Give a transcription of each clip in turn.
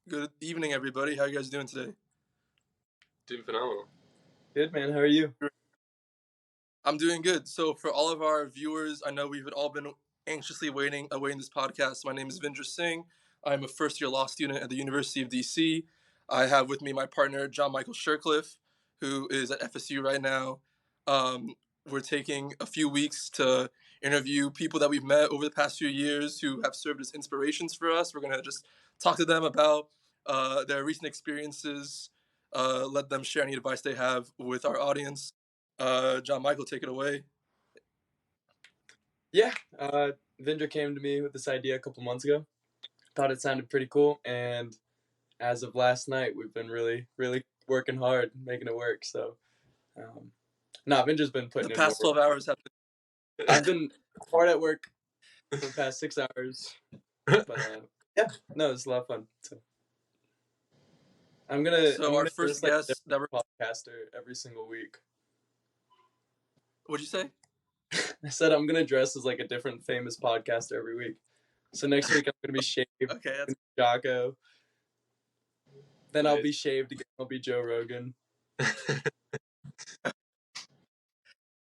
Good evening, everybody. How are you guys doing today? Doing phenomenal. Good, man. How are you? I'm doing good. So, for all of our viewers, I know we've all been anxiously awaiting this podcast. My name is Vindra Singh. I'm a first-year law student at the University of DC. I have with me my partner, John Michael Shercliffe, who is at FSU right now. We're taking a few weeks to interview people that we've met over the past few years who have served as inspirations for us. We're going to just talk to them about their recent experiences, let them share any advice they have with our audience. John Michael, take it away. Yeah, Vindra came to me with this idea a couple months ago. Thought it sounded pretty cool, and as of last night, we've been really working hard, making it work. So, Vindra's been putting The in past more 12 hours have been. I've been hard at work for the past 6 hours, but no, it's a lot of fun. So, I'm gonna Our dress first like a guest that different podcaster every single week. What'd you say? I said I'm gonna dress as like a different famous podcaster every week. So next week I'm gonna be shaved, Okay, that's Jocko. Then I'll Nice. be shaved again. I'll be Joe Rogan.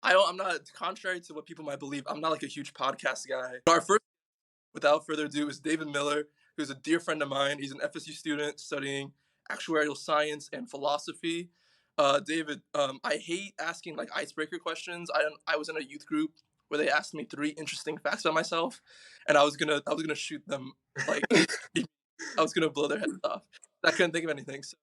I'm not, contrary to what people might believe, I'm not like a huge podcast guy. Our first, without further ado, is David Miller, who's a dear friend of mine. He's an FSU student studying actuarial science and philosophy. David, I hate asking like icebreaker questions. I was in a youth group where they asked me 3 interesting facts about myself, and I was gonna shoot them like I was gonna blow their heads off. I couldn't think of anything. So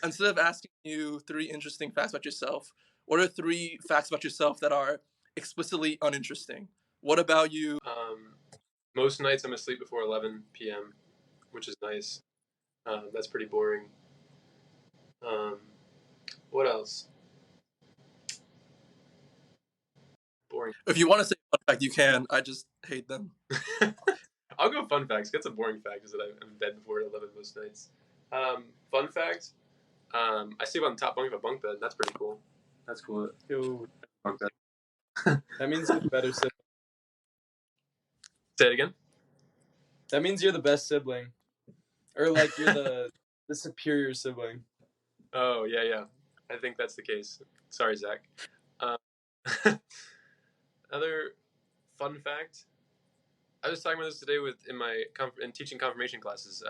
instead of asking you 3 interesting facts about yourself, what are 3 facts about yourself that are explicitly uninteresting? What about you? Most nights I'm asleep before 11 p.m., which is nice. That's pretty boring. What else? Boring. If you want to say fun fact, you can. I just hate them. I'll go fun facts. Get some boring fact is that I'm in bed before 11 most nights. Fun fact, I sleep on the top bunk of a bunk bed. That's pretty cool. That's cool. Yo, Bunk bed. that means you're the better sibling. Say it again? That means you're the best sibling, or like you're the superior sibling. Oh, yeah. I think that's the case. Sorry, Zach. Another fun fact. I was talking about this today in teaching confirmation classes.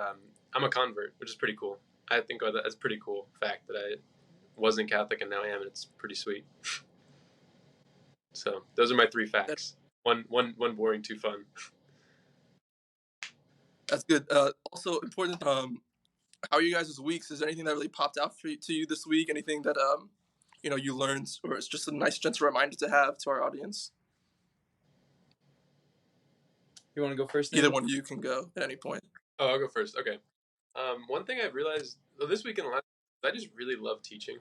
I'm a convert, which is pretty cool. I think that's a pretty cool fact that I wasn't Catholic and now I am, and it's pretty sweet. So those are my 3 facts. One boring, 2 fun. That's good. Also important. How are you guys' weeks? Is there anything that really popped out to you this week? Anything that you learned, or it's just a nice, gentle reminder to have to our audience? You want to go first? Either one of you can go at any point. Oh, I'll go first. Okay. One thing I've realized this week and last, I just really love teaching,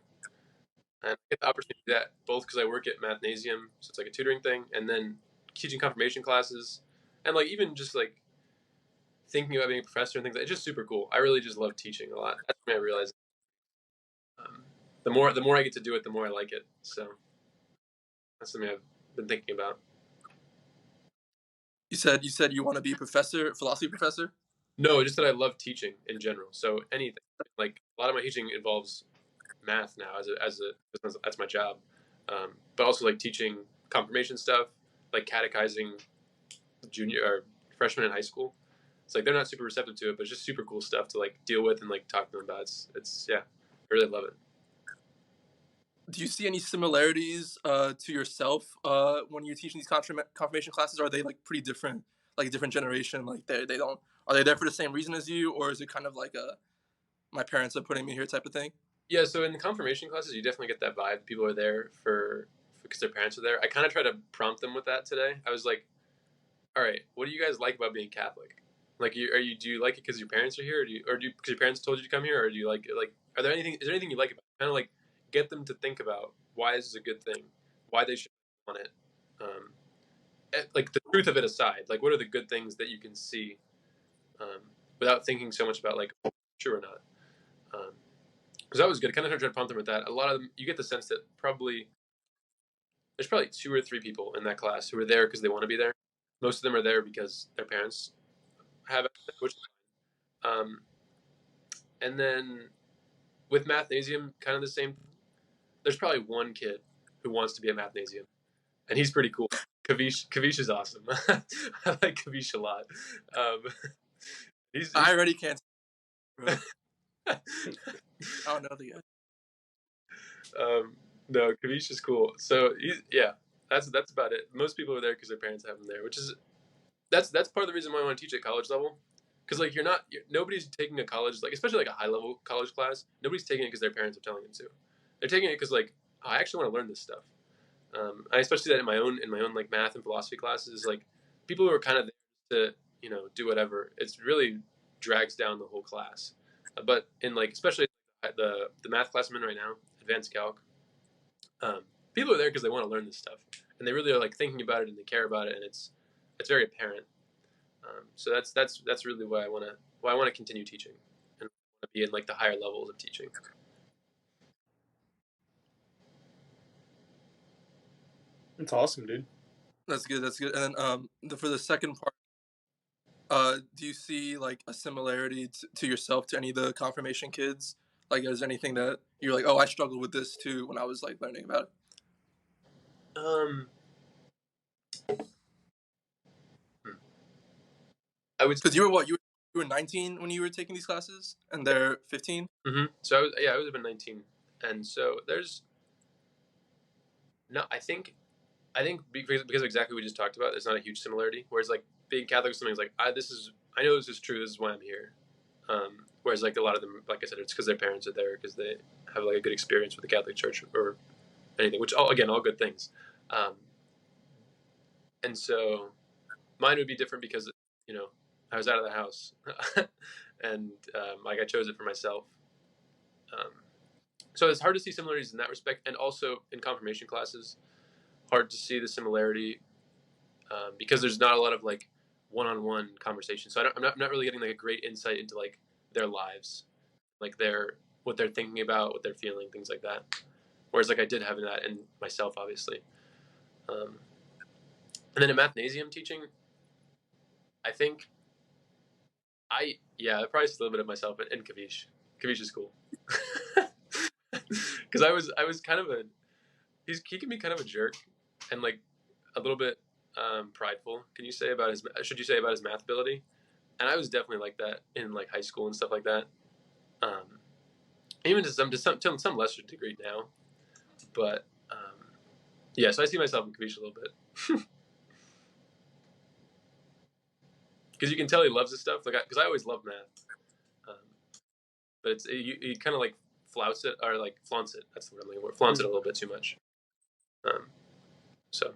and I get the opportunity to do that both because I work at Mathnasium, so it's like a tutoring thing, and then teaching confirmation classes, and like even just like thinking about being a professor and things. It's just super cool. I really just love teaching a lot. That's when I realized. The more I get to do it, the more I like it. So that's something I've been thinking about. You said you want to be a professor, philosophy professor? No, just that I love teaching in general. So anything, like a lot of my teaching involves math now that's my job. But also like teaching confirmation stuff, like catechizing junior or freshmen in high school. It's like they're not super receptive to it, but it's just super cool stuff to like deal with and like talk to them about. It's I really love it. Do you see any similarities to yourself when you're teaching these confirmation classes? Or are they like pretty different, like a different generation? Like they don't, are they there for the same reason as you, or is it kind of like a my parents are putting me here type of thing? Yeah, so in the confirmation classes, you definitely get that vibe. People are there because their parents are there. I kind of try to prompt them with that today. I was like, "All right, what do you guys like about being Catholic? Like, do you like it because your parents are here, or do because your parents told you to come here, or do you like it? Like, is there anything you like about it? Kind of like get them to think about why this is a good thing, why they should want it, like the truth of it aside. Like, what are the good things that you can see, without thinking so much about like true or not." Because that was good. I kind of tried to prompt them with that. A lot of them, you get the sense that there's probably 2 or 3 people in that class who are there because they want to be there. Most of them are there because their parents have it, which And then with mathnasium, kind of the same. There's probably one kid who wants to be a mathnasium, and he's pretty cool. Kavish is awesome. I like Kavish a lot. Um, he's I already can't. Bro. I don't know the guy. no, Kavish is cool. So that's about it. Most people are there because their parents have them there, which is that's part of the reason why I want to teach at college level. Because like nobody's taking a college, like especially like a high level college class. Nobody's taking it because their parents are telling them to. They're taking it because like, oh, I actually want to learn this stuff. I especially that in my own like math and philosophy classes. Like people who are kind of there to do whatever. It's really drags down the whole class. But in like especially the math class I'm in right now, advanced calc. People are there because they want to learn this stuff, and they really are like thinking about it and they care about it, and it's very apparent. So that's really why I want to continue teaching and want to be in like the higher levels of teaching. That's awesome, dude. That's good. And then for the second part, do you see like a similarity to yourself to any of the confirmation kids? Like, is there anything that you're like, oh, I struggled with this too when I was like learning about Um, I would because you were what you were 19 when you were taking these classes, and they're 15. Mm-hmm. So I was about 19, and so there's no. I think because of exactly what we just talked about, there's not a huge similarity. Whereas like being Catholic or something is like I know this is true. This is why I'm here. Whereas like a lot of them, like I said, it's because their parents are there because they have like a good experience with the Catholic Church or anything. Which all good things. And so mine would be different because I was out of the house and like I chose it for myself. So it's hard to see similarities in that respect, and also in confirmation classes, hard to see the similarity because there's not a lot of like one-on-one conversation. So I'm not really getting like a great insight into like their lives, like what they're thinking about, what they're feeling, things like that. Whereas like I did have that in myself, obviously. And then in mathnasium teaching, I think I probably just a little bit of myself and Kavish. Kavish is cool. Because I was kind of he can be kind of a jerk and like a little bit prideful. Should you say about his math ability? And I was definitely like that in like high school and stuff like that. Even to some lesser degree now, but so I see myself in Kavish a little bit. Because you can tell he loves this stuff. Like because I always loved math, but he kind of like flaunts it or like flaunts it. That's the word I'm looking for. Flaunts it a little bit too much. So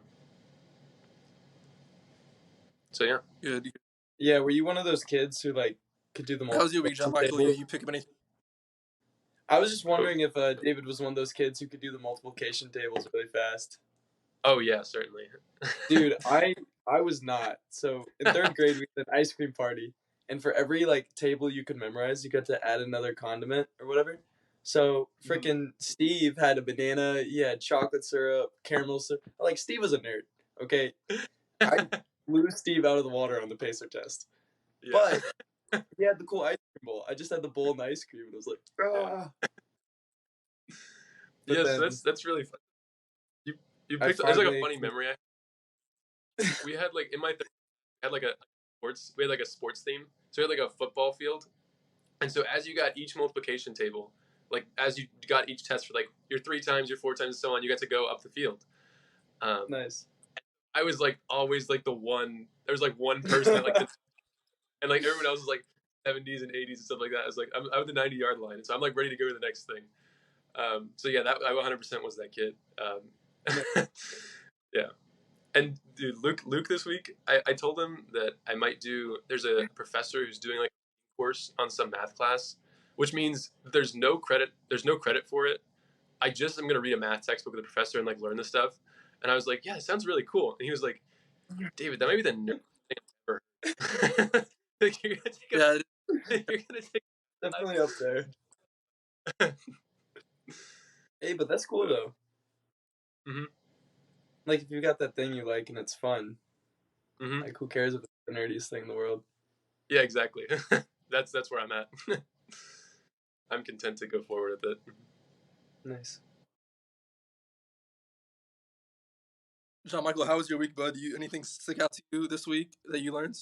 yeah. Good. Yeah, were you one of those kids who like could do the How's your week, John Michael? You pick up anything? I was just wondering if David was one of those kids who could do the multiplication tables really fast. Oh yeah, certainly. Dude, I was not. So in third grade we had an ice cream party, and for every like table you could memorize, you got to add another condiment or whatever. So freaking Steve had a banana. He had chocolate syrup, caramel syrup. Like Steve was a nerd. Okay, I blew Steve out of the water on the Pacer test. Yeah. But he had the cool ice cream bowl. I just had the bowl and the ice cream, and I was like, ah. Yes, that's really fun. You picked. It's like a funny memory. We had like in my had like we had like a sports theme. So we had like a football field, and so as you got each multiplication table, like as you got each test for like your 3 times, your 4 times, and so on, you got to go up the field. Nice. I was like always like the one. There was like one person that, like, and like everyone else was like 70s and 80s and stuff like that. I was like I'm at the 90-yard line, so I'm like ready to go to the next thing. So yeah, that I 100% was that kid. Yeah. And dude, Luke this week, I told him that I might do. There's a professor who's doing like a course on some math class, which means there's no credit. There's no credit for it. I'm gonna read a math textbook with the professor and like learn the stuff. And I was like, yeah, it sounds really cool. And he was like, David, that might be the nerd thing I've ever heard. Like, you're gonna take definitely up there. Hey, but that's cool though. Mm-hmm. Like if you got that thing you like and it's fun, mm-hmm. like who cares if it's the nerdiest thing in the world? Yeah, exactly. That's where I'm at. I'm content to go forward with it. Nice. John Michael, how was your week, bud? Anything stick out to you this week that you learned?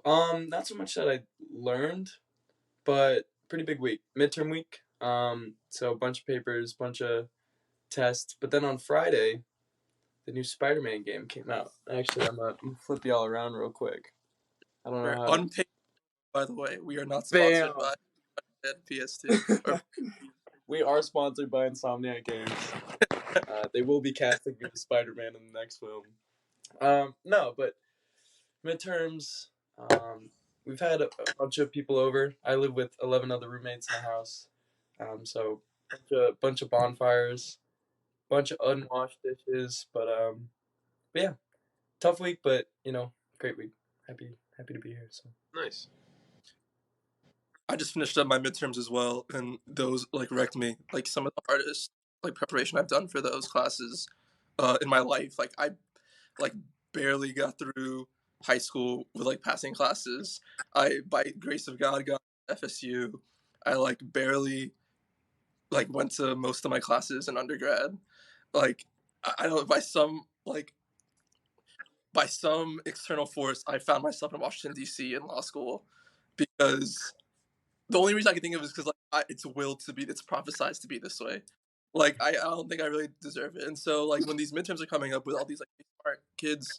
Not so much that I learned, but pretty big week. Midterm week. So a bunch of papers, bunch of tests. But then on Friday, the new Spider-Man game came out. Actually, I'm gonna flip y'all around real quick. I don't know how. Unpaid, by the way. We are not Bam. sponsored by PS2. Or We are sponsored by Insomniac Games. They will be casting me as Spider-Man in the next film. No, but midterms. We've had a bunch of people over. I live with 11 other roommates in the house. So bunch of bonfires, bunch of unwashed dishes. But yeah, tough week, but great week. Happy to be here. So Nice. I just finished up my midterms as well, and those like wrecked me. Like some of the hardest like preparation I've done for those classes in my life. Like I like barely got through high school with like passing classes. I, by grace of God, got FSU. I like barely like went to most of my classes in undergrad. Like I don't by some external force, I found myself in Washington D.C. in law school because the only reason I can think of is because like it's willed to be, it's prophesized to be this way. Like I don't think I really deserve it, and so like when these midterms are coming up with all these like smart kids,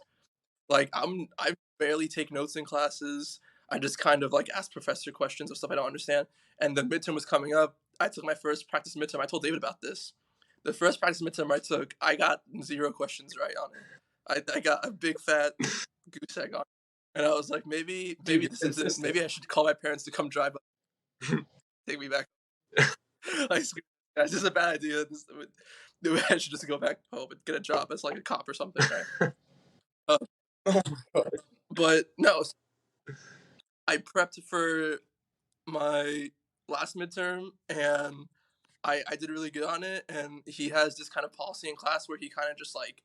like I barely take notes in classes. I just kind of like ask professor questions of stuff I don't understand. And the midterm was coming up. I took my first practice midterm. I told David about this. The first practice midterm I took, I got 0 questions right on it. I got a big fat goose egg on it. And I was like, maybe this isn't. Maybe I should call my parents to come drive up, take me back. Like, guys, this is a bad idea. I should just go back home and get a job as like a cop or something, right? oh my god. But no, I prepped for my last midterm and I did really good on it. And he has this kind of policy in class where he kind of just like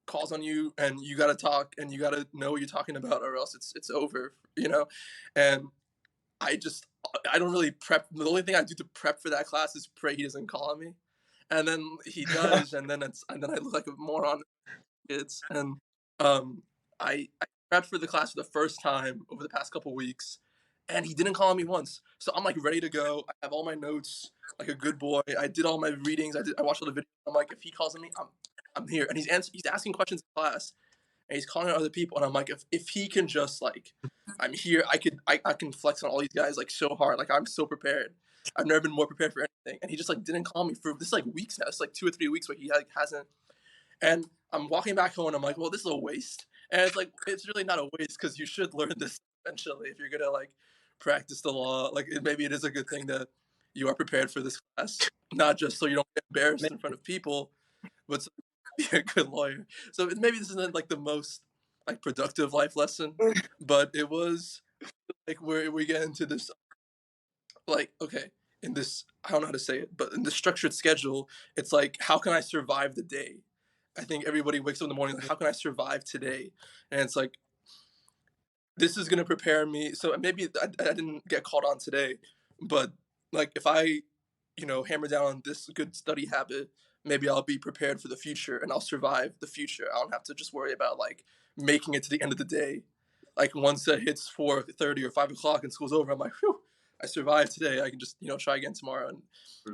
calls on you and you got to talk and you got to know what you're talking about or else it's over, you know? And I don't really prep. The only thing I do to prep for that class is pray he doesn't call on me. And then he does. And then I look like a moron kids. And I prepped for the class for the first time over the past couple weeks, and he didn't call on me once. So I'm like ready to go. I have all my notes, like a good boy. I did all my readings. I watched all the videos. I'm like, if he calls on me, I'm here. And he's asking questions in class, and he's calling on other people. And I'm like, if he can just like, I'm here. I can flex on all these guys like so hard. Like I'm so prepared. I've never been more prepared for anything. And he just like didn't call me for this like weeks now. It's like 2 or 3 weeks where he like hasn't. And I'm walking back home and I'm like, well, this is a waste. And it's like, it's really not a waste because you should learn this eventually if you're going to like practice the law. Like maybe it is a good thing that you are prepared for this class, not just so you don't get embarrassed in front of people, but so you can be a good lawyer. So maybe this isn't like the most like productive life lesson, but it was like where we get into this like, okay, in this, I don't know how to say it, but in the structured schedule, it's like, how can I survive the day? I think everybody wakes up in the morning, like, how can I survive today? And it's like, this is going to prepare me. So maybe I didn't get called on today, but like if I, hammer down on this good study habit, maybe I'll be prepared for the future and I'll survive the future. I don't have to just worry about like making it to the end of the day. Like once it hits 4:30 or 5 o'clock and school's over, I'm like, whew, I survived today. I can just, try again tomorrow. And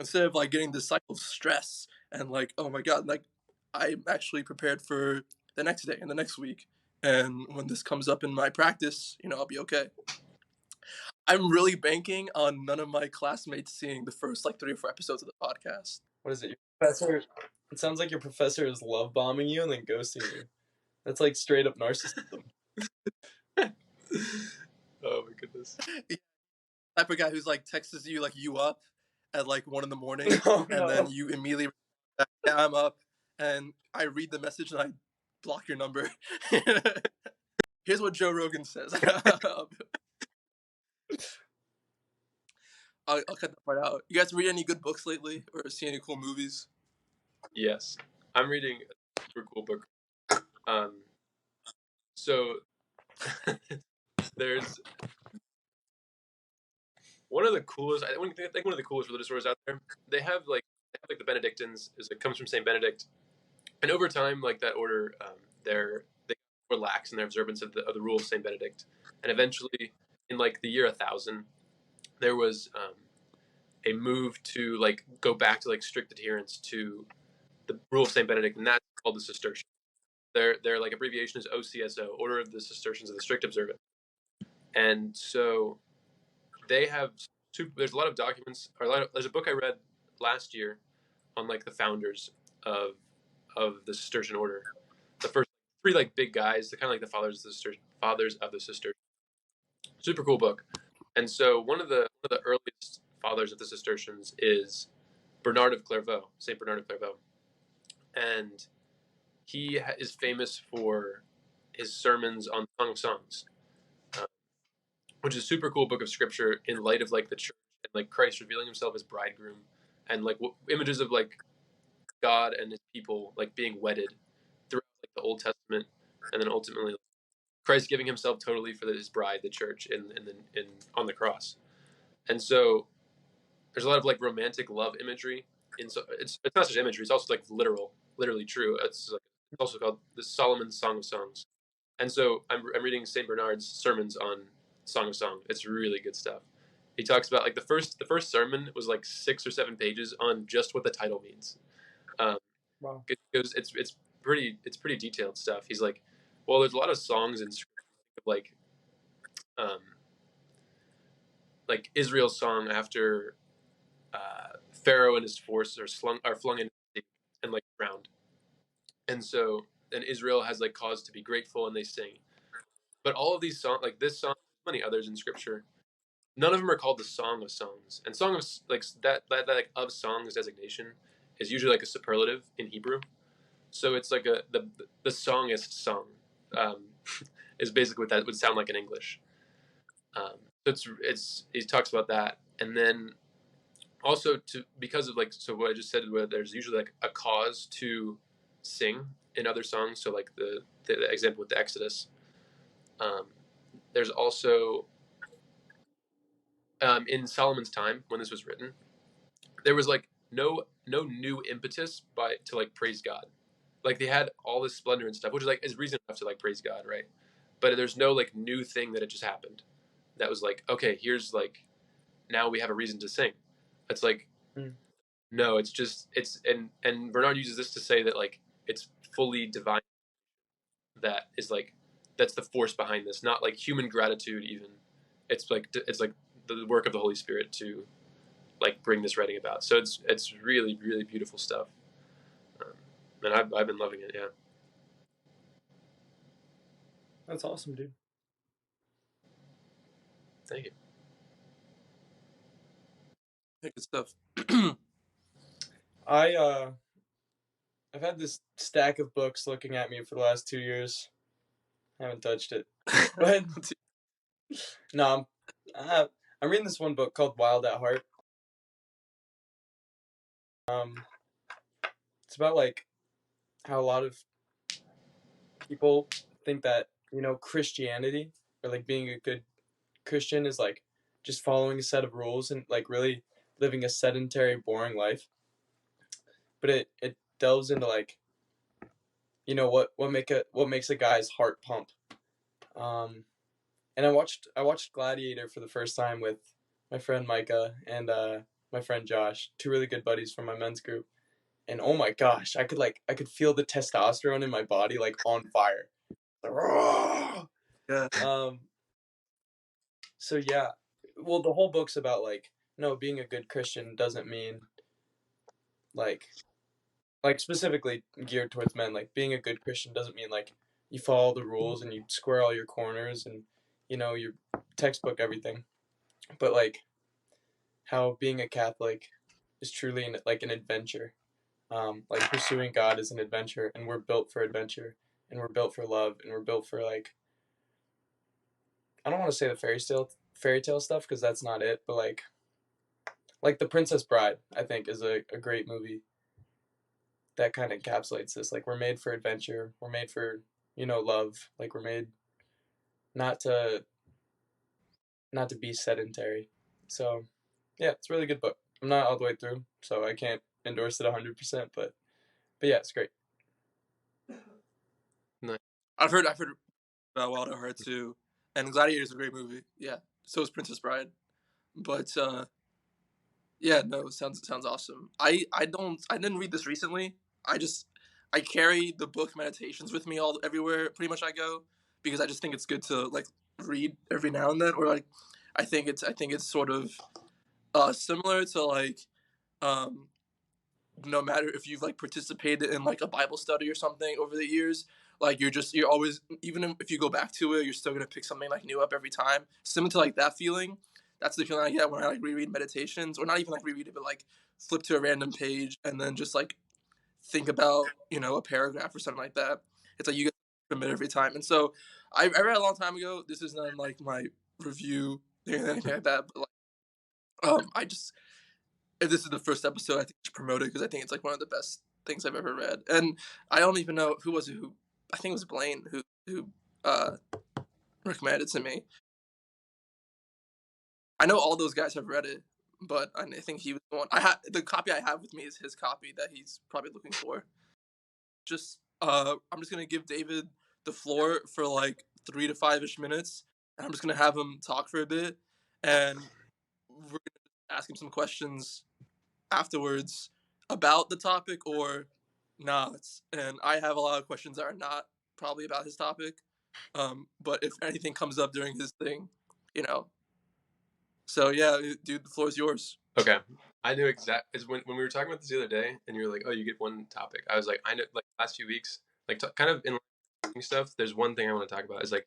instead of like getting this cycle of stress and like, oh my God, like I'm actually prepared for the next day and the next week. And when this comes up in my practice, I'll be okay. I'm really banking on none of my classmates seeing the first like 3 or 4 episodes of the podcast. What is it? Your professor? It sounds like your professor is love bombing you and then ghosting you. That's like straight up narcissism. Oh my goodness. Type of guy who's like texts you like you up at like 1 a.m, Oh, and no. then you immediately yeah, I'm up, and I read the message and I block your number. Here's what Joe Rogan says. I'll cut that part out. You guys read any good books lately or see any cool movies? Yes, I'm reading a super cool book. So there's one of the coolest. I think one of the coolest religious orders out there. They have the Benedictines. It comes from Saint Benedict, and over time, like that order, they relax in their observance of the rule of Saint Benedict, and eventually, in like the year 1000, there was a move to like go back to like strict adherence to the rule of Saint Benedict, and that's called the Cistercian. Their like abbreviation is OCSO, Order of the Cistercians of the Strict Observant, and so they have. There's a lot of documents. There's a book I read last year on like the founders of the Cistercian order. The first three like big guys, the kind of like the fathers of the Cistercian. Super cool book. And so one of the earliest fathers of the Cistercians is Bernard of Clairvaux, Saint Bernard of Clairvaux, and he is famous for his sermons on Song of Songs, uh, which is a super cool book of scripture in light of like the church and like Christ revealing himself as bridegroom, and like images of like God and his people like being wedded throughout like the Old Testament, and then ultimately like, Christ giving himself totally for his bride, the church, in on the cross. And so there's a lot of like romantic love imagery. So it's not such imagery; it's also like literally true. It's also called the Solomon's Song of Songs. And so I'm reading Saint Bernard's sermons on Song of Song. It's really good stuff. He talks about like the first sermon was like 6 or 7 pages on just what the title means. Wow. Because it's pretty detailed stuff. He's like, well, there's a lot of songs in um, like Israel's song after Pharaoh and his forces are flung into the sea and like drowned, and so and Israel has like cause to be grateful and they sing. But all of these songs, like this song, many others in Scripture, none of them are called the Song of Songs. And song of like that like of songs designation is usually like a superlative in Hebrew. So it's like the songest song um, is basically what that would sound like in English. So it's he talks about that, and then also because of like so what I just said, where there's usually like a cause to sing in other songs. So like the example with the Exodus. There's also in Solomon's time when this was written, there was like no new impetus to like praise God. Like they had all this splendor and stuff, which is like is reason enough to like praise God, right? But there's no like new thing that had just happened. That was like, okay, here's like now we have a reason to sing. It's like no, it's just and Bernard uses this to say that like it's fully divine, that is like that's the force behind this, not like human gratitude even. It's like the work of the Holy Spirit to like bring this writing about. So it's really beautiful stuff, and I've been loving it. Yeah. That's awesome, dude. Thank you. Yeah, good stuff. I've had this stack of books looking at me for the last 2 years. I haven't touched it. But no, I'm reading this one book called Wild at Heart. It's about like how a lot of people think that, you know, Christianity or like being a good Christian is like just following a set of rules and like really living a sedentary, boring life. But it delves into like, you know, what makes a guy's heart pump. And I watched Gladiator for the first time with my friend Micah and my friend Josh, two really good buddies from my men's group. And oh my gosh, I could feel the testosterone in my body like on fire. Like, Yeah. So yeah, well the whole book's about like no, being a good Christian doesn't mean like specifically geared towards men. Like being a good Christian doesn't mean like you follow the rules and you square all your corners and you know your textbook everything. But like how being a Catholic is truly like an adventure. Like pursuing God is an adventure, and we're built for adventure, and we're built for love, and we're built for like I don't want to say the fairy tale stuff because that's not it, but like The Princess Bride, I think is a great movie that kind of encapsulates this. Like we're made for adventure, we're made for you know love, like we're made not to be sedentary. So yeah, it's a really good book. I'm not all the way through, so I can't endorse it 100%, but yeah, it's great. Nice. I've heard about Wild at Heart too, and Gladiator is a great movie. Yeah, so is Princess Bride. But yeah, no, sounds awesome. I didn't read this recently. I carry the book Meditations with me all everywhere pretty much I go, because I just think it's good to like read every now and then, or like I think it's sort of similar to like um no matter if you've like participated in like a Bible study or something over the years, like you're always, even if you go back to it, you're still gonna pick something like new up every time. Similar to like that feeling. That's the feeling I get when I like reread Meditations, or not even like reread it, but like flip to a random page and then just like think about a paragraph or something like that. It's like you get from it every time. And so I read a long time ago. This is not like my review or anything like that, but like I just, if this is the first episode, I think you should promote it because I think it's like one of the best things I've ever read. And I don't even know who was it who, I think it was Blaine who uh, recommended it to me. I know all those guys have read it, but I think he was the one. The copy I have with me is his copy that he's probably looking for. I'm just gonna give David the floor for like 3 to 5 ish minutes, and I'm just gonna have him talk for a bit, and we're gonna ask him some questions afterwards about the topic or not. And I have a lot of questions that are not probably about his topic. But if anything comes up during his thing, you know. So yeah, dude, the floor is yours. Okay. I knew exactly when we were talking about this the other day, and you were like, "Oh, you get one topic." I was like, I know, like last few weeks, like kind of in stuff. There's one thing I want to talk about. Is like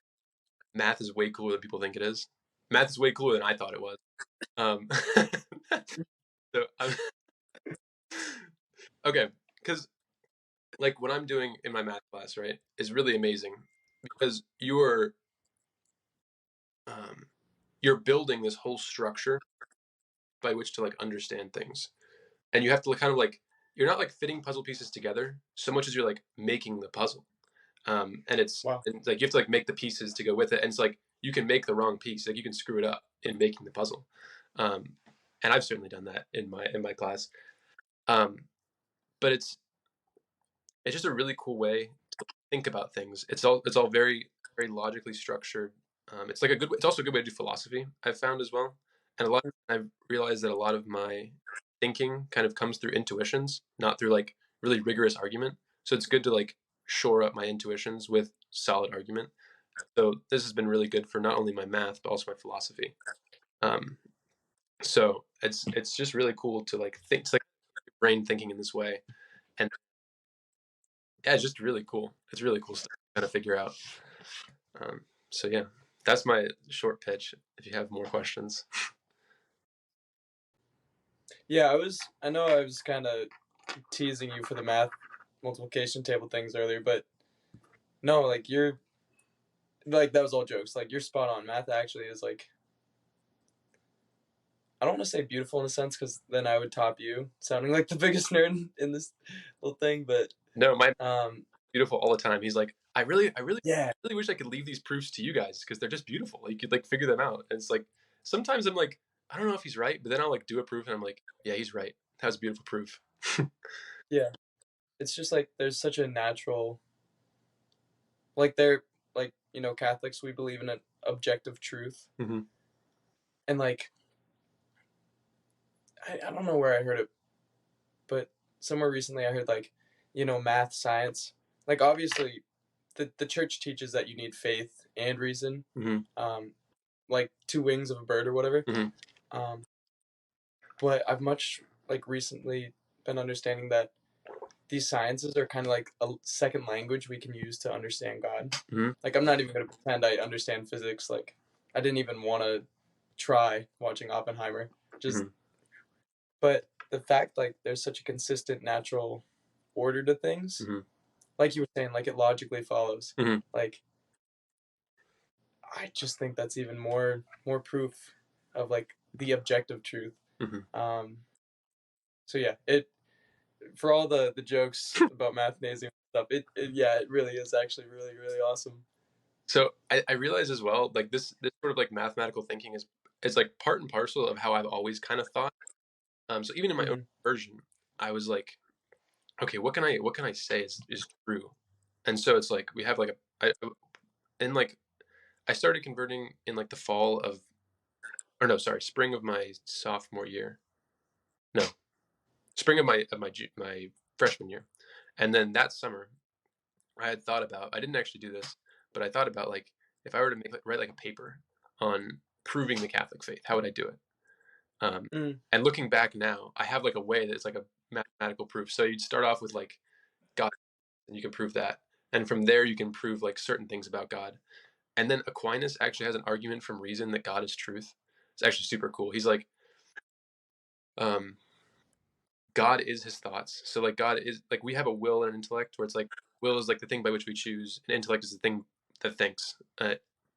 math is way cooler than people think it is. Math is way cooler than I thought it was. Um, so okay, because like what I'm doing in my math class, right, is really amazing because you're building this whole structure by which to like understand things, and you have to kind of like you're not like fitting puzzle pieces together so much as you're like making the puzzle. And it's Wow. and, like you have to like make the pieces to go with it, and it's like you can make the wrong piece, like you can screw it up in making the puzzle. um, and I've certainly done that in my class. But it's just a really cool way to think about things. It's all very very logically structured. It's like it's also a good way to do philosophy, I've found as well. And I've realized that a lot of my thinking kind of comes through intuitions, not through like really rigorous argument. So it's good to like shore up my intuitions with solid argument. So this has been really good for not only my math but also my philosophy. Um, so it's just really cool to like think, it's like your brain thinking in this way. And yeah, it's just really cool. It's really cool stuff to kind of figure out. So yeah, that's my short pitch. If you have more questions. Yeah, I know I was kind of teasing you for the math multiplication table things earlier, but no, like you're like that was all jokes. Like you're spot on. Math actually is like, I don't want to say beautiful in a sense because then I would top you, sounding like the biggest nerd in this little thing. But No, my beautiful all the time. He's like, yeah, really wish I could leave these proofs to you guys because they're just beautiful. You could like figure them out. And it's like sometimes I'm like, I don't know if he's right, but then I'll like do a proof and I'm like, yeah, he's right. That was a beautiful proof. yeah. It's just like there's such a natural, like they're like Catholics, we believe in an objective truth, Mm-hmm. and like I don't know where I heard it, but somewhere recently I heard like math, science, like obviously the church teaches that you need faith and reason, Mm-hmm. like two wings of a bird or whatever. Mm-hmm. Um, but I've much like recently been understanding that these sciences are kind of like a second language we can use to understand God. Mm-hmm. Like I'm not even gonna pretend I understand physics. Like I didn't even want to try watching Oppenheimer. Just Mm-hmm. but the fact like there's such a consistent natural order to things, Mm-hmm. like you were saying, like it logically follows. Mm-hmm. Like I just think that's even more proof of like the objective truth. Mm-hmm. So yeah, it for all the jokes about mathnasium stuff, it really is actually really really awesome. So I realize as well, like this sort of like mathematical thinking is it's like part and parcel of how I've always kind of thought. So even in my own version, I was like, okay, what can I say is true? And so it's like we have like and like I started converting in like the fall of, or no, sorry, spring of my sophomore year. No, spring of my freshman year, and then that summer I had thought about. I didn't actually do this, but I thought about like if I were to write like a paper on proving the Catholic faith, how would I do it? And looking back now, I have like a way that's like a mathematical proof. So you'd start off with like God, and you can prove that, and from there you can prove like certain things about God. And then Aquinas actually has an argument from reason that God is truth. It's actually super cool. He's like, um, God is his thoughts. So like God is like we have a will and an intellect where it's like will is like the thing by which we choose, and intellect is the thing that thinks.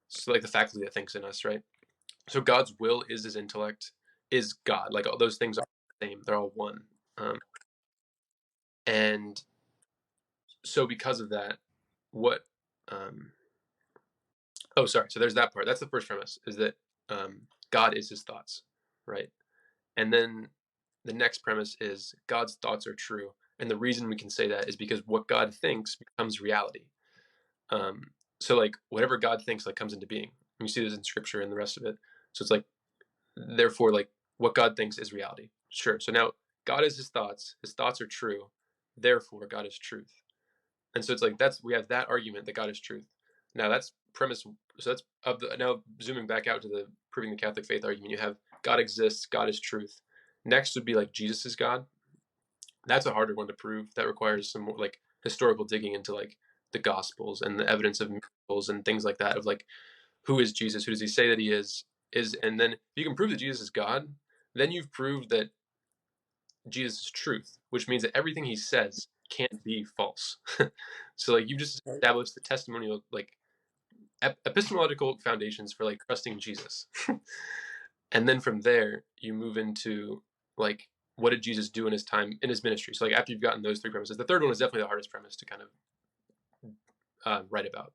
So like the faculty that thinks in us, right? So God's will is his intellect, is God. Like all those things are the same. They're all one. And so because of that, what oh sorry, so there's that part. That's the first premise, is that God is his thoughts, right? And then the next premise is God's thoughts are true. And the reason we can say that is because what God thinks becomes reality. So like whatever God thinks like comes into being. And you see this in scripture and the rest of it. So it's like, therefore, like what God thinks is reality. Sure. So now God is his thoughts are true. Therefore, God is truth. And so it's like we have that argument that God is truth. Now that's premise. So that's now zooming back out to the proving the Catholic faith argument. You have God exists, God is truth. Next would be like Jesus is God. That's a harder one to prove. That requires some more like historical digging into like the Gospels and the evidence of miracles and things like that. Of like, who is Jesus? Who does he say that he is? And then if you can prove that Jesus is God, then you've proved that Jesus is truth, which means that everything he says can't be false. So like you just established the testimonial like epistemological foundations for like trusting Jesus. And then from there you move into like what did Jesus do in his time in his ministry. So like after you've gotten those three premises, the third one is definitely the hardest premise to kind of write about.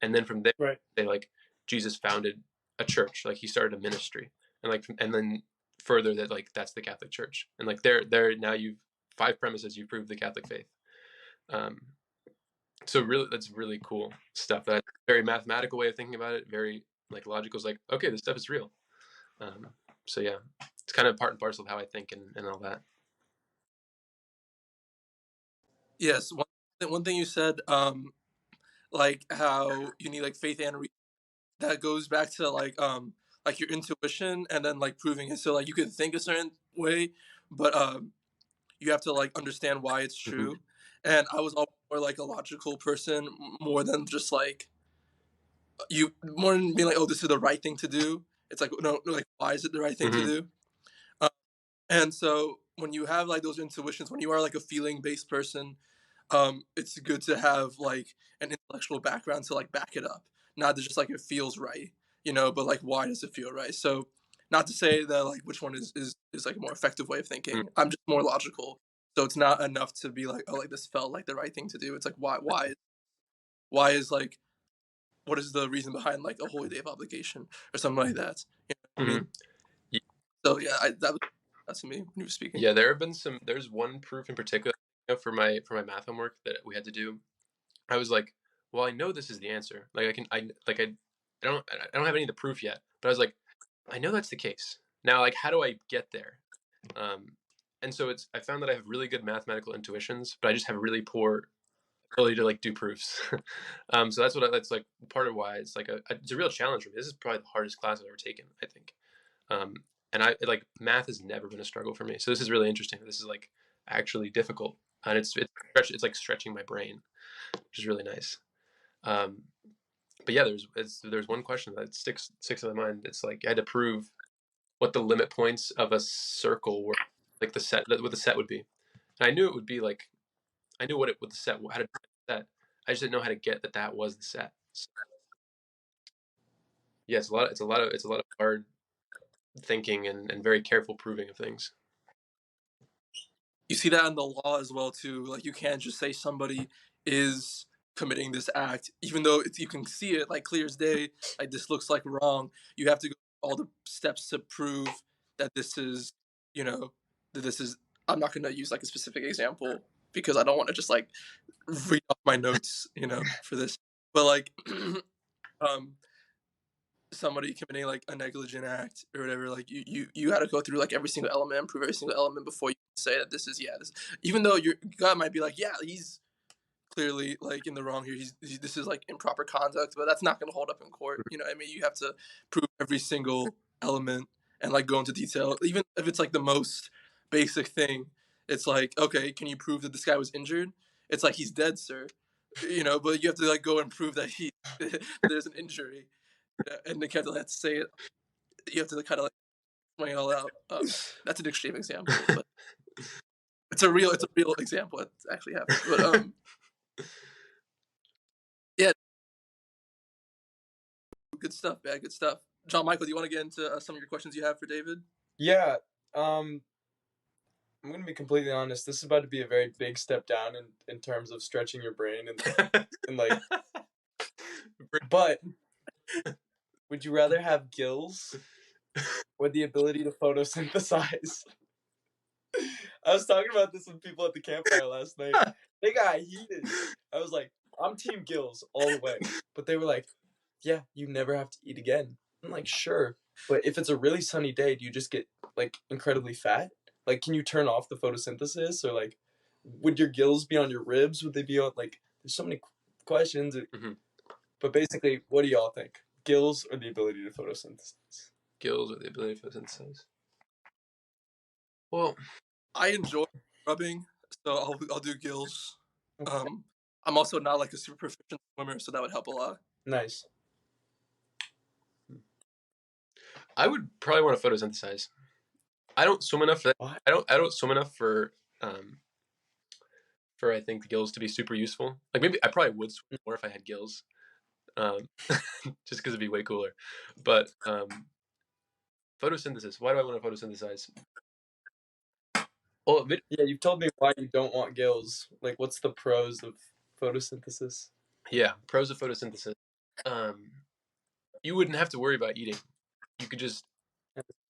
And then from there they like Jesus founded a church, like he started a ministry, and like and then further that like that's the Catholic Church, and like there now you've 5 premises, you've proved the Catholic faith. So really that's really cool stuff. That very mathematical way of thinking about it, very like logical. Is like, okay, this stuff is real. So yeah, it's kind of part and parcel of how I think and all that. Yes, one thing you said, like how you need like faith and that goes back to like your intuition and then like proving it. So like you can think a certain way, but you have to like understand why it's Mm-hmm. true. And I was always more like a logical person, more than just like more than being like, oh, this is the right thing to do. It's like, no, like, why is it the right thing to Mm-hmm. do? And so when you have like those intuitions, when you are like a feeling based person, it's good to have like an intellectual background to like back it up, not to just like it feels right, but like why does it feel right? So not to say that like which one is like a more effective way of thinking. I'm just more logical. So it's not enough to be like, oh, like this felt like the right thing to do. It's like why is like what is the reason behind like a holy day of obligation or something like that? You know what I mean? So yeah, that's me when you were speaking. Yeah, there's one proof in particular for my math homework that we had to do. I was like, well, I know this is the answer. Like I don't have any of the proof yet, but I was like, I know that's the case. Now, like, how do I get there? And so I found that I have really good mathematical intuitions, but I just have really poor ability to like do proofs. So that's like part of why it's like it's a real challenge for me. This is probably the hardest class I've ever taken, I think. And I like math has never been a struggle for me. So this is really interesting. This is like actually difficult, and it's like stretching my brain, which is really nice. But yeah, there's one question that sticks in my mind. It's like I had to prove what the limit points of a circle were, like what the set would be. And I knew it would be like I knew what the set how to do the set. I just didn't know how to get that was the set. So, yeah, it's a lot of hard thinking and very careful proving of things. You see that in the law as well too. Like you can't just say somebody is committing this act, even though you can see it like clear as day. Like this looks like wrong. You have to go all the steps to prove that this is, you know, that this is. I'm not going to use like a specific example because I don't want to just like read off my notes, for this. But like, um, somebody committing like a negligent act or whatever, like you got to go through like every single element and prove every single element before you say that this is this. Even though your guy might be like, yeah, he's clearly like in the wrong here. This is like improper conduct, but that's not going to hold up in court. You know what I mean? You have to prove every single element and like go into detail, even if it's like the most basic thing. It's like, okay, can you prove that this guy was injured? It's like, he's dead, sir. But you have to like go and prove that there's an injury, and they kind of have to say it. You have to kind of like explain it all out. That's an extreme example, but it's a real example. It's actually happened. But yeah, good stuff, man. Good stuff. John Michael, do you want to get into some of your questions you have for David? Yeah. I'm gonna be completely honest. This is about to be a very big step down in terms of stretching your brain and like. But would you rather have gills or the ability to photosynthesize? I was talking about this with people at the campfire last night. They got heated. I was like, I'm team gills all the way. But they were like, yeah, you never have to eat again. I'm like, sure. But if it's a really sunny day, do you just get like incredibly fat? Like, can you turn off the photosynthesis? Or like, would your gills be on your ribs? Would they be on like, there's so many questions. Mm-hmm. But basically, what do y'all think? Gills or the ability to photosynthesize? Gills or the ability to photosynthesize? Well, I enjoy rubbing, so I'll do gills. I'm also not like a super proficient swimmer, so that would help a lot. Nice. I would probably want to photosynthesize. I don't swim enough for that. What? I don't swim enough for I think the gills to be super useful. Like maybe I probably would swim more if I had gills, just because it'd be way cooler. But photosynthesis. Why do I want to photosynthesize? Well, yeah, you've told me why you don't want gills. Like, what's the pros of photosynthesis? Yeah, pros of photosynthesis. You wouldn't have to worry about eating. You could just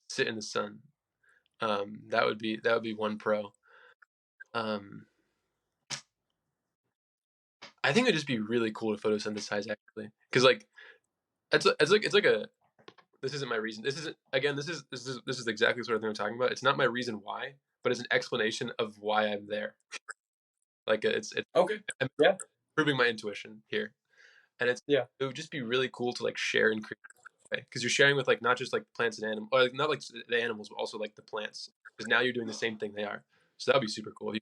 sit in the sun. That would be one pro. I think it'd just be really cool to photosynthesize actually, because like it's like a. This isn't my reason. This isn't again. This is exactly the sort of thing I'm talking about. It's not my reason why, but it's an explanation of why I'm there. Like it's okay. I'm proving my intuition here, and it would just be really cool to like share and create, because you're sharing with like not just like plants and animals, or like not like the animals, but also like the plants, because now you're doing the same thing they are. So that would be super cool.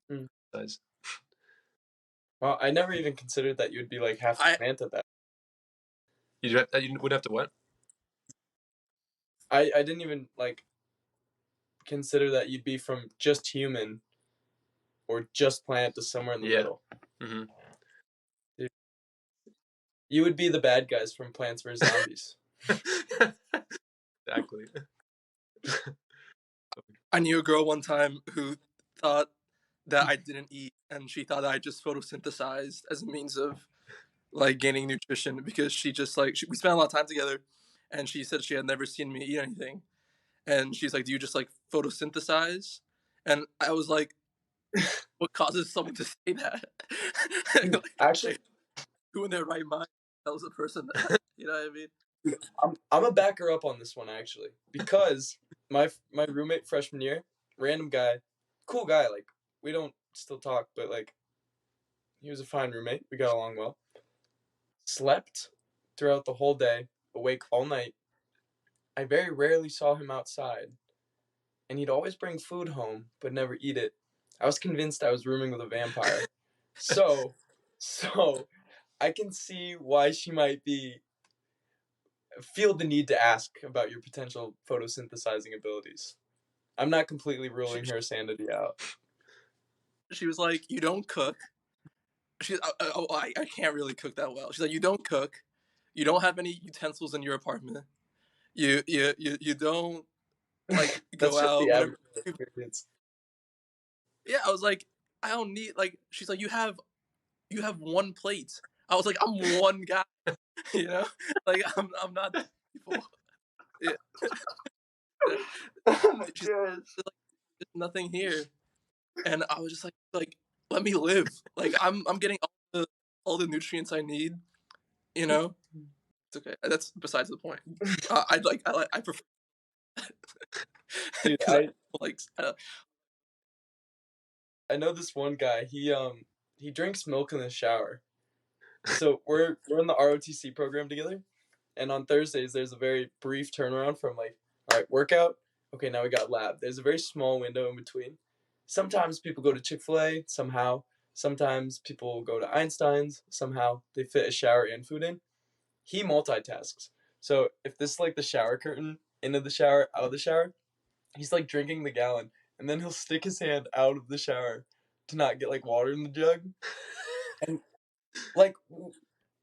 Well, I never even considered that you'd be like half plant at that. You wouldn't have to what? I didn't even like consider that you'd be from just human or just plant to somewhere in the middle. Mm-hmm. Dude, you would be the bad guys from Plants vs. Zombies. Exactly. I knew a girl one time who thought that I didn't eat, and she thought that I just photosynthesized as a means of like gaining nutrition, because she just like we spent a lot of time together, and she said she had never seen me eat anything, and she's like, do you just like photosynthesize? And I was like, what causes someone to say that? Like, actually, who in their right mind tells a person that? You know what I mean? I'm a back her up on this one actually, because my roommate freshman year, random guy, cool guy, like we don't still talk, but like he was a fine roommate. We got along well. Slept throughout the whole day, awake all night. I very rarely saw him outside, and he'd always bring food home but never eat it. I was convinced I was rooming with a vampire. So I can see why she might feel the need to ask about your potential photosynthesizing abilities. I'm not completely ruling her sanity out. She was like, you don't cook. I can't really cook that well. She's like, you don't cook. You don't have any utensils in your apartment. You don't like go out. Whatever. Yeah, I was like, I don't need like. She's like, you have one plate. I was like, I'm one guy. Like I'm not people. Yeah. Oh my She's gosh. like, there's nothing here, and I was just like, let me live. Like I'm getting all the nutrients I need. You know, it's okay. That's besides the point. I prefer Dude, because I like I know this one guy. He drinks milk in the shower. So we're in the ROTC program together, and on Thursdays there's a very brief turnaround from like, all right, workout. Okay, now we got lab. There's a very small window in between. Sometimes people go to Chick-fil-A somehow. Sometimes people go to Einstein's somehow. They fit a shower and food in. He multitasks. So if this is like the shower curtain, into the shower, out of the shower, he's like drinking the gallon, and then he'll stick his hand out of the shower to not get like water in the jug. And like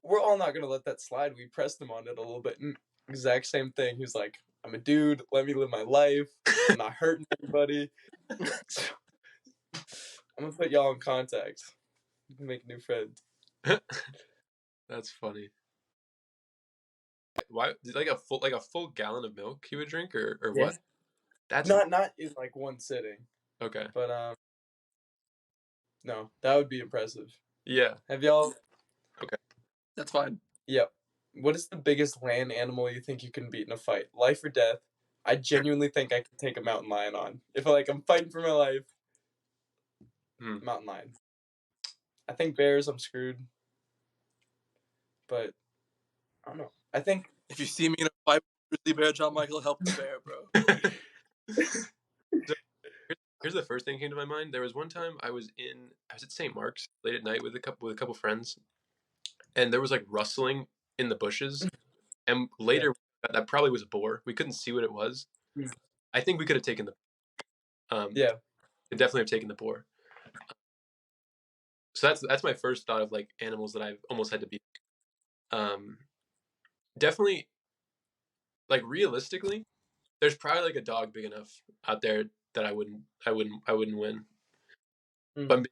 we're all not gonna let that slide. We pressed him on it a little bit. And exact same thing. He was like, "I'm a dude. Let me live my life. I'm not hurting anybody." So, I'm gonna put y'all in contact. You can make a new friend. That's funny. Why like a full gallon of milk he would drink or Yeah. what? That's Not in like one sitting, okay. but no, that would be impressive. Yeah. Have y'all? that's fine. Yep. What is the biggest land animal you think you can beat in a fight? Life or death? I genuinely think I could take a mountain lion on. If like I'm fighting for my life, mountain lion. I think bears, I'm screwed. But I don't know. I think If you see me in a fight with a grizzly bear, John Michael, help the bear, bro. So, here's the first thing that came to my mind. There was one time I was at St. Mark's late at night with a couple friends, and there was like rustling in the bushes. And later, that probably was a boar. We couldn't see what it was. I think we could have taken the. yeah. Could definitely have taken the boar. So that's my first thought of like animals that I've almost had to beat. Definitely, like realistically, there's probably like a dog big enough out there that I wouldn't win. But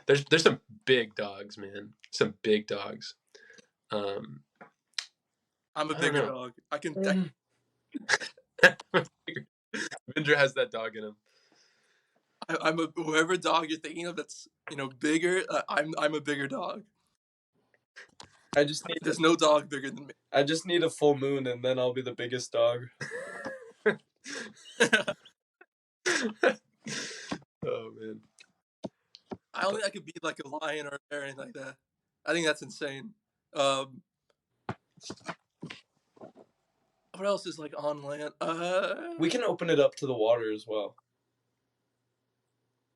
there's some big dogs, man. Some big dogs. I'm a I don't bigger know. dog. I can. Vinder has that dog in him. I'm a whoever dog you're thinking of that's bigger. I'm a bigger dog. I just need There's no dog bigger than me. I just need a full moon and then I'll be the biggest dog. Oh man. I don't think I could beat like a lion or a bear or anything like that. I think that's insane. What else is like on land? We can open it up to the water as well.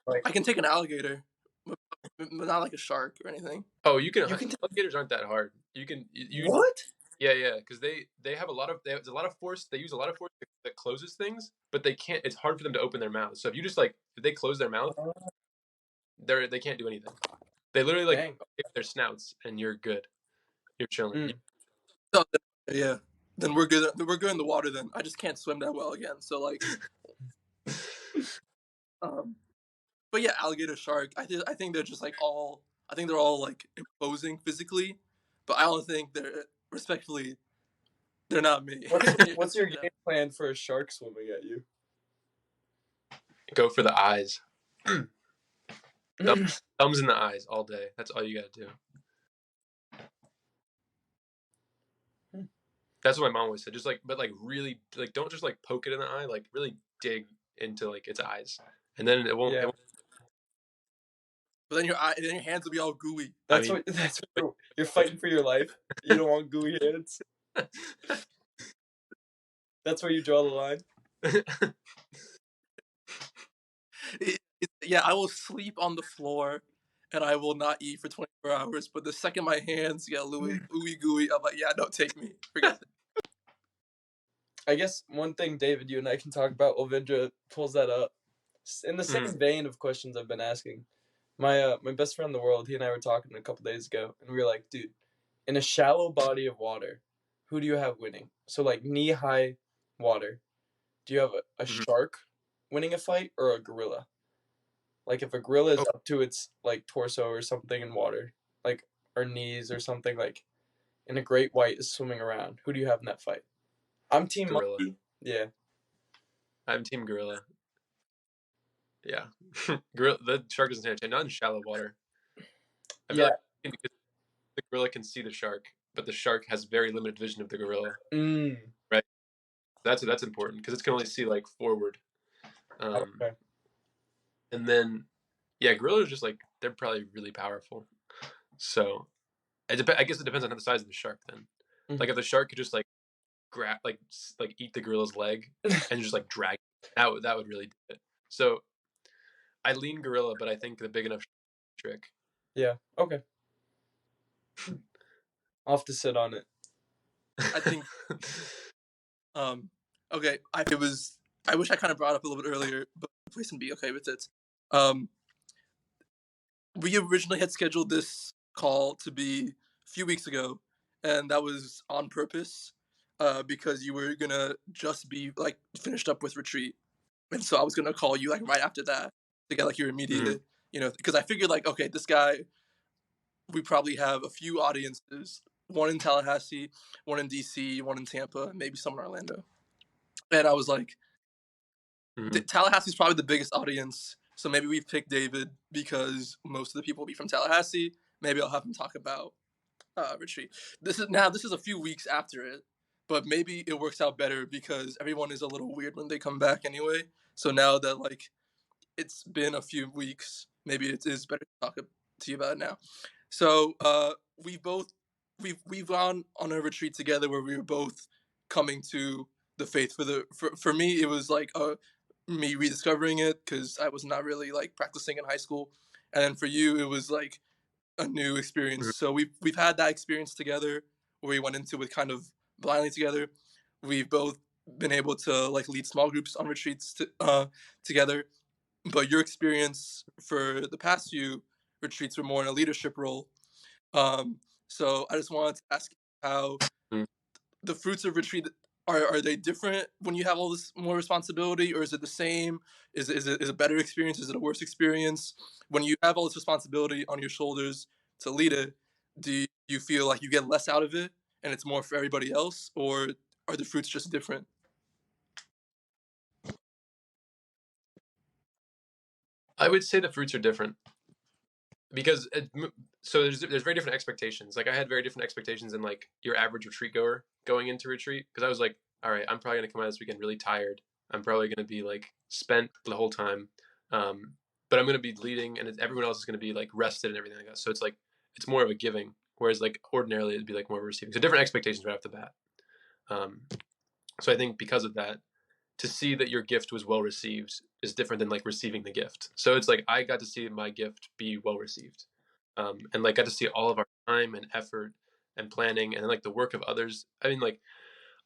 Like I can take an alligator, but not like a shark or anything. Oh, you can alligators aren't that hard. You can what? Yeah, because they have a lot of force. They use a lot of force that closes things, but they can't. It's hard for them to open their mouth. So if you just like if they close their mouth, they can't do anything. They literally like hit their snouts, and you're good. You're chilling. So, yeah, then we're good. We're good in the water. Then I just can't swim that well again. So like, but yeah, alligator, shark. I think they're just like all. I think they're all like imposing physically, but I don't think they're respectfully. They're not me. What's your game plan for a shark swimming at you? Go for the eyes. Thumbs in the eyes all day. That's all you gotta do. That's what my mom always said. Just like, but like really, like don't just like poke it in the eye. Like really dig into like its eyes, and then it won't. Yeah. It won't. But then your hands will be all gooey. That's what you're fighting for your life. You don't want gooey hands. That's where you draw the line. Yeah, I will sleep on the floor, and I will not eat for 24 hours. But the second my hands get ooey gooey, I'm like, yeah, don't take me. Forget it. I guess one thing, David, you and I can talk about while Vindra pulls that up. In the same vein of questions I've been asking, my best friend in the world, he and I were talking a couple days ago, and we were like, dude, in a shallow body of water, who do you have winning? So like knee-high water, do you have a shark winning a fight or a gorilla? Like if a gorilla is up to its like torso or something in water, like our knees or something, like, and a great white is swimming around, who do you have in that fight? I'm team gorilla. monkey. Yeah. I'm team gorilla. Yeah, gorilla. The shark doesn't stand a chance. Not in shallow water. I feel Yeah. like because the gorilla can see the shark, but the shark has very limited vision of the gorilla. Mm. Right. That's important because it can only see like forward. Okay. And then, yeah, gorillas are just like they're probably really powerful. So I guess it depends on the size of the shark. Then, Mhm. like if the shark could just like grab like eat the gorilla's leg and just like drag it, that would really do it. So I lean gorilla, but I think the big enough trick. Yeah. Okay. I'll have to sit on it. I think okay, I wish I kind of brought it up a little bit earlier, but place and be okay with it. We originally had scheduled this call to be a few weeks ago, and that was on purpose, because you were gonna just be like finished up with retreat, and so I was gonna call you like right after that to get like your immediate, because I figured like, okay, this guy, we probably have a few audiences, one in Tallahassee, one in DC, one in Tampa, and maybe some in Orlando, and I was like, Tallahassee's probably the biggest audience, so maybe we pick David because most of the people will be from Tallahassee. Maybe I'll have him talk about retreat. This is a few weeks after it, but maybe it works out better because everyone is a little weird when they come back anyway. So now that like it's been a few weeks, maybe it is better to talk to you about it now. So we've gone on a retreat together where we were both coming to the faith. For me, it was like me rediscovering it because I was not really like practicing in high school, and then for you, it was like a new experience. So we've had that experience together where we went into it kind of blindly together. We've both been able to like lead small groups on retreats together. But your experience for the past few retreats were more in a leadership role. Um, so I just wanted to ask how the fruits of retreat are they different when you have all this more responsibility, or is it the same? Is it a better experience? Is it a worse experience? When you have all this responsibility on your shoulders to lead it, do you feel like you get less out of it and it's more for everybody else, or are the fruits just different? I would say the fruits are different because so there's very different expectations. Like I had very different expectations than like your average retreat goer going into retreat because I was like, all right, I'm probably gonna come out this weekend really tired. I'm probably gonna be like spent the whole time, but I'm gonna be leading, and everyone else is gonna be like rested and everything like that. So it's like it's more of a giving, whereas like ordinarily it'd be like more of a receiving. So different expectations right off the bat. So I think because of that, to see that your gift was well received is different than like receiving the gift. So it's like I got to see my gift be well received, and like got to see all of our time and effort and planning and then like the work of others. I mean, like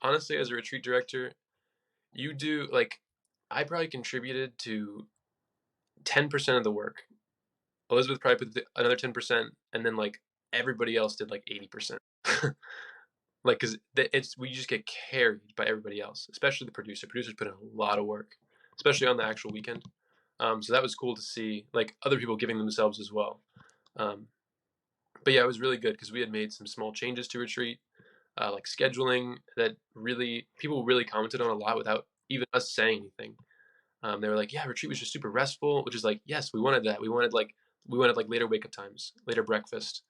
honestly, as a retreat director, you do like I probably contributed to 10% of the work. Elizabeth probably put another 10%, and then like everybody else did like 80%. Like because it's we just get carried by everybody else, especially the producer. Producers put in a lot of work, especially on the actual weekend. So that was cool to see, like other people giving themselves as well. Um, but yeah, it was really good because we had made some small changes to retreat, like scheduling that really people really commented on a lot without even us saying anything. They were like, "Yeah, retreat was just super restful," which is like, yes, we wanted that. We wanted like later wake up times, later breakfast,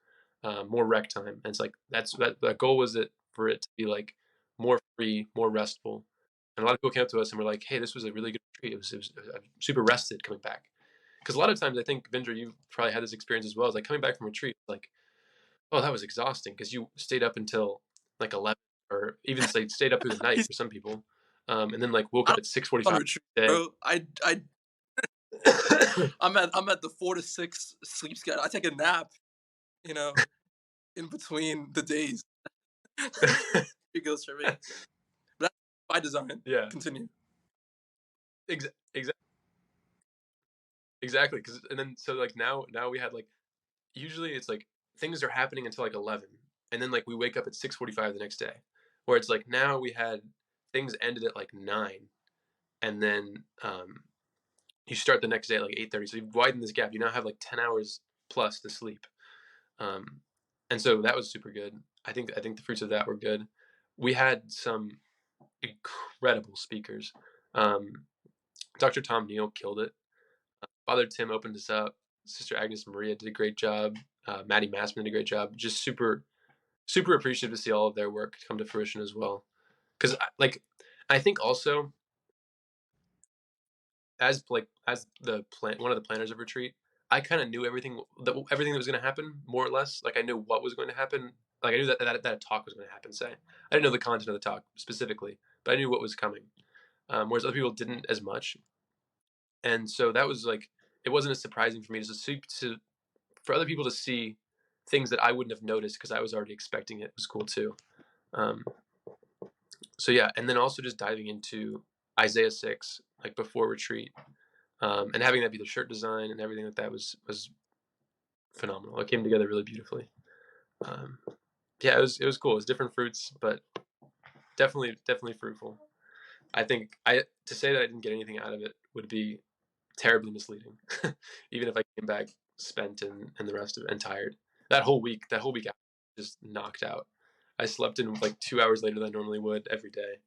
more rec time. And it's like that. The goal was that for it to be like more free, more restful. And a lot of people came up to us and were like, "Hey, this was a really good retreat. It was super rested coming back." Because a lot of times, I think Vindra, you've probably had this experience as well. Is like coming back from retreat, like, oh, that was exhausting because you stayed up until like 11, or even like stayed up through the night for some people, and then like woke I up don't at six on forty-five retreat, day. bro. I'm at the 4 to 6 sleep schedule. I take a nap, you know, in between the days. It goes for me. But that's by design. Yeah, Continue. exactly, exactly. Because and then so like now we had like usually it's like things are happening until like 11, and then like we wake up at 6:45 the next day, where it's like now we had things ended at like 9, and then you start the next day at like 8:30. So you've widened this gap. You now have like 10 hours plus to sleep, um, and so that was super good. I think the fruits of that were good. We had some incredible speakers. Dr. Tom Neal killed it. Father Tim opened us up. Sister Agnes Maria did a great job. Maddie Massman did a great job. Just super, super appreciative to see all of their work come to fruition as well. Because I think also as one of the planners of retreat, I kind of knew everything that was going to happen more or less. Like I knew what was going to happen. Like I knew that a talk was going to happen. Say I didn't know the content of the talk specifically, but I knew what was coming. Whereas other people didn't as much, and so that was like it wasn't as surprising for me for other people to see things that I wouldn't have noticed because I was already expecting it. It was cool too. Um, so yeah, and then also just diving into Isaiah 6 like before retreat, and having that be the shirt design and everything like that was phenomenal. It came together really beautifully. Yeah, it was cool. It was different fruits, but definitely fruitful. I think to say that I didn't get anything out of it would be terribly misleading. Even if I came back spent and the rest of it and tired. That whole week I was just knocked out. I slept in like 2 hours later than I normally would every day.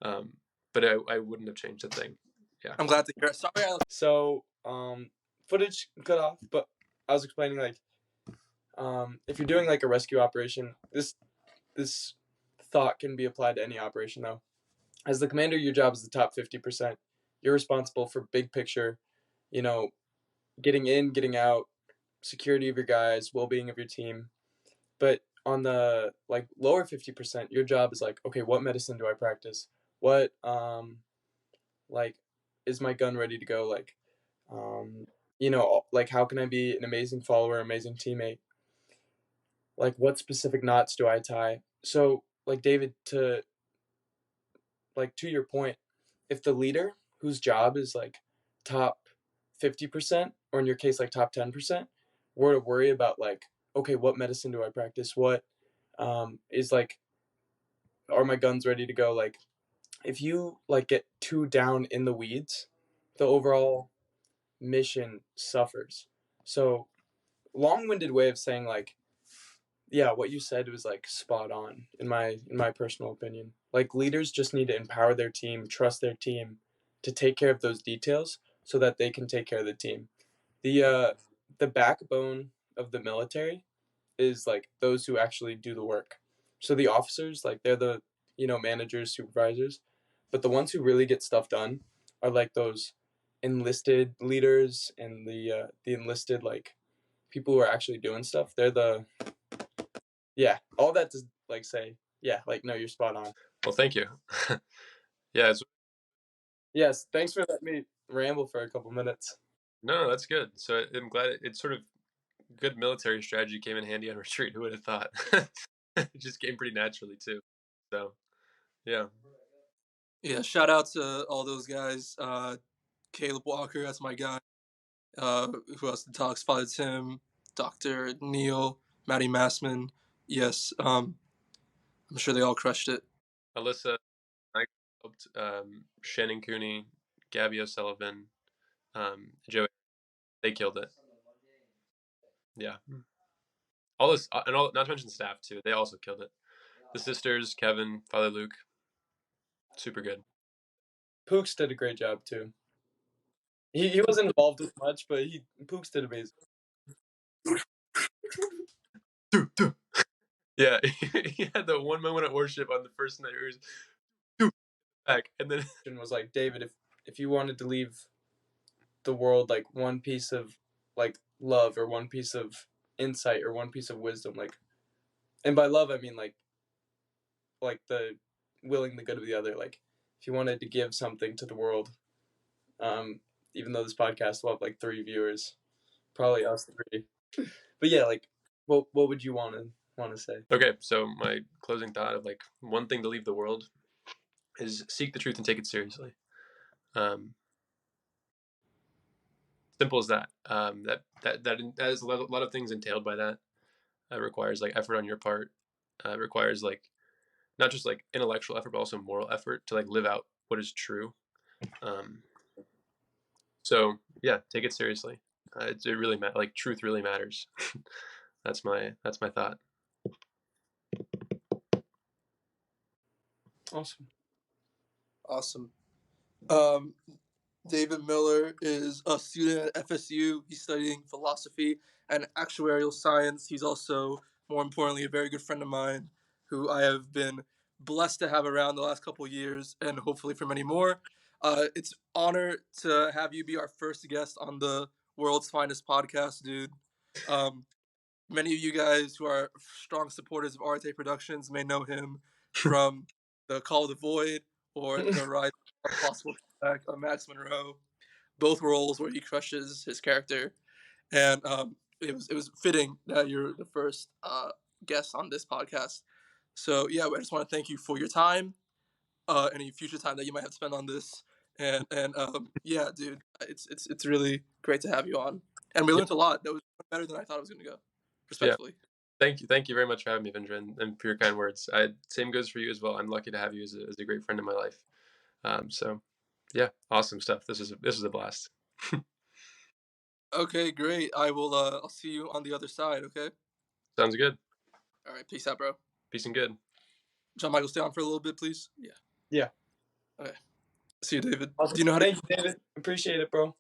But I wouldn't have changed a thing. Yeah. I'm glad to hear it. Sorry, So, footage cut off, but I was explaining like, if you're doing like a rescue operation, this thought can be applied to any operation though. As the commander, your job is the top 50%. You're responsible for big picture, you know, getting in, getting out, security of your guys, well-being of your team. But on the like lower 50%, your job is like, okay, what medicine do I practice? What like is my gun ready to go? Like, like how can I be an amazing follower, amazing teammate? Like what specific knots do I tie? So like David, to your point, if the leader whose job is like top 50%, or in your case like top 10%, were to worry about like, okay, what medicine do I practice? What is like, are my guns ready to go? Like if you like get too down in the weeds, the overall mission suffers. So long-winded way of saying like, yeah, what you said was like spot on in my personal opinion. Like leaders just need to empower their team, trust their team to take care of those details so that they can take care of the team. The backbone of the military is like those who actually do the work. So the officers, like they're the, managers, supervisors, but the ones who really get stuff done are like those enlisted leaders and the enlisted like people who are actually doing stuff. They're the yeah, all that to like say, yeah, like no, you're spot on. Well, thank you. Yeah, Yes, thanks for letting me ramble for a couple minutes. no, that's good. So I'm glad it's sort of good military strategy came in handy on retreat. Who would have thought? It just came pretty naturally too. So yeah. yeah. Shout out to all those guys. Caleb Walker, that's my guy. Who else talks? Father Tim, Dr. Neal, Maddie Massman. Yes, I'm sure they all crushed it. Alyssa, I helped Shannon Cooney, Gabby O'Sullivan, Joe. They killed it. Yeah. All this and all not to mention staff too. They also killed it. The sisters, Kevin, Father Luke, super good. Pooks did a great job too. He wasn't involved with much, but Pooks did amazing. Yeah, he had the one moment of worship on the first night. It was back, and then Was like, David, if you wanted to leave the world like one piece of like love or one piece of insight or one piece of wisdom, like, and by love I mean like the willing the good of the other, like if you wanted to give something to the world, even though this podcast will have like 3 viewers, probably us 3, but yeah, like what would you want to say? okay, so my closing thought of like one thing to leave the world is seek the truth and take it seriously. Simple as that. That is a lot of things entailed by that. It requires like effort on your part. It requires like not just like intellectual effort, but also moral effort to like live out what is true. So yeah, take it seriously. It really like truth really matters. That's my thought. Awesome. Awesome. David Miller is a student at FSU. He's studying philosophy and actuarial science. He's also, more importantly, a very good friend of mine who I have been blessed to have around the last couple of years and hopefully for many more. It's honor to have you be our first guest on the world's finest podcast, dude. Um, Many of you guys who are strong supporters of Arete Productions may know him from the Call of the Void or the Rise of Possible Comeback of Max Monroe, both roles where he crushes his character. And it was fitting that you're the first guest on this podcast. So yeah, I just want to thank you for your time, any future time that you might have spent on this, and yeah, dude, it's really great to have you on, and we Yeah. learned a lot. That was better than I thought it was going to go. Yeah. Respectfully. Thank you very much for having me, Vindra, and for your kind words. Same goes for you as well. I'm lucky to have you as a great friend in my life. So, yeah, awesome stuff. This is a blast. Okay, great. I'll see you on the other side. Okay. Sounds good. All right. Peace out, bro. Peace and good. John Michael, stay on for a little bit, please. Yeah. Yeah. Okay. See you, David. Awesome. Do you know how to? Thank you, David. Appreciate it, bro.